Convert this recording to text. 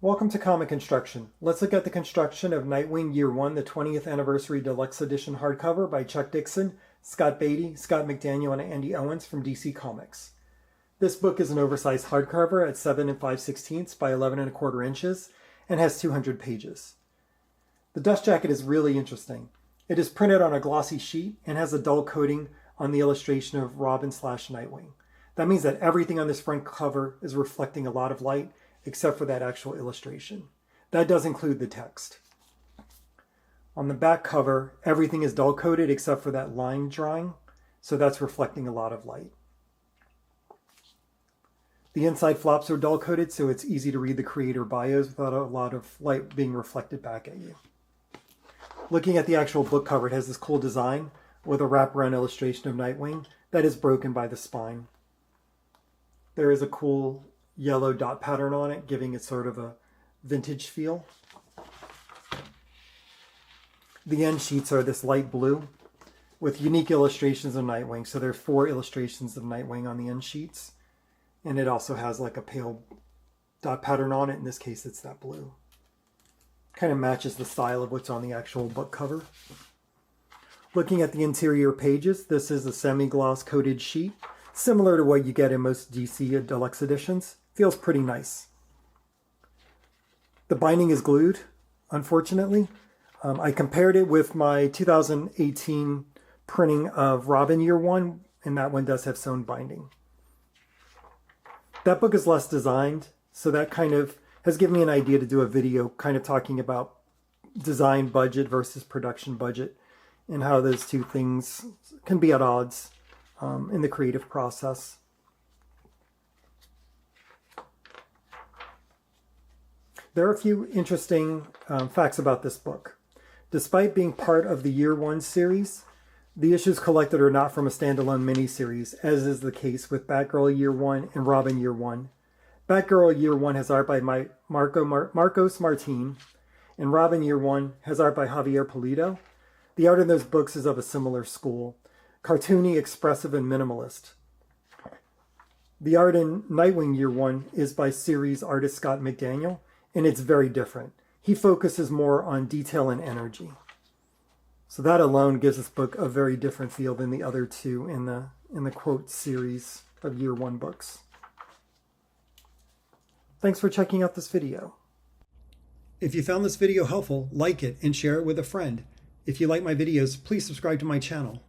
Welcome to Comic Construction. Let's look at the construction of Nightwing Year 1, the 20th Anniversary Deluxe Edition hardcover by Chuck Dixon, Scott Beatty, Scott McDaniel, and Andy Owens from DC Comics. This book is an oversized hardcover at 7 5/16 by 11 1/4 inches and has 200 pages. The dust jacket is really interesting. It is printed on a glossy sheet and has a dull coating on the illustration of Robin/Nightwing. That means that everything on this front cover is reflecting a lot of light, except for that actual illustration. That does include the text. On the back cover, everything is dull coated except for that line drawing, so that's reflecting a lot of light. The inside flops are dull coated, so it's easy to read the creator bios without a lot of light being reflected back at you. Looking at the actual book cover, it has this cool design with a wraparound illustration of Nightwing that is broken by the spine. There is a cool yellow dot pattern on it, giving it sort of a vintage feel. The end sheets are this light blue with unique illustrations of Nightwing. So there are 4 illustrations of Nightwing on the end sheets. And it also has like a pale dot pattern on it. In this case, it's that blue. Kind of matches the style of what's on the actual book cover. Looking at the interior pages, this is a semi-gloss coated sheet, similar to what you get in most DC Deluxe editions. Feels pretty nice. The binding is glued, unfortunately. I compared it with my 2018 printing of Robin Year 1, and that one does have sewn binding. That book is less designed, so that kind of has given me an idea to do a video kind of talking about design budget versus production budget and how those two things can be at odds in the creative process. There are a few interesting facts about this book. Despite being part of the Year 1 series, the issues collected are not from a standalone miniseries, as is the case with Batgirl Year 1 and Robin Year 1. Batgirl Year 1 has art by Marcos Martin, and Robin Year 1 has art by Javier Pulido. The art in those books is of a similar school, cartoony, expressive, and minimalist. The art in Nightwing Year 1 is by series artist Scott McDaniel, and it's very different. He focuses more on detail and energy. So that alone gives this book a very different feel than the other two in the quote series of Year 1 books. Thanks for checking out this video. If you found this video helpful, like it and share it with a friend. If you like my videos, please subscribe to my channel.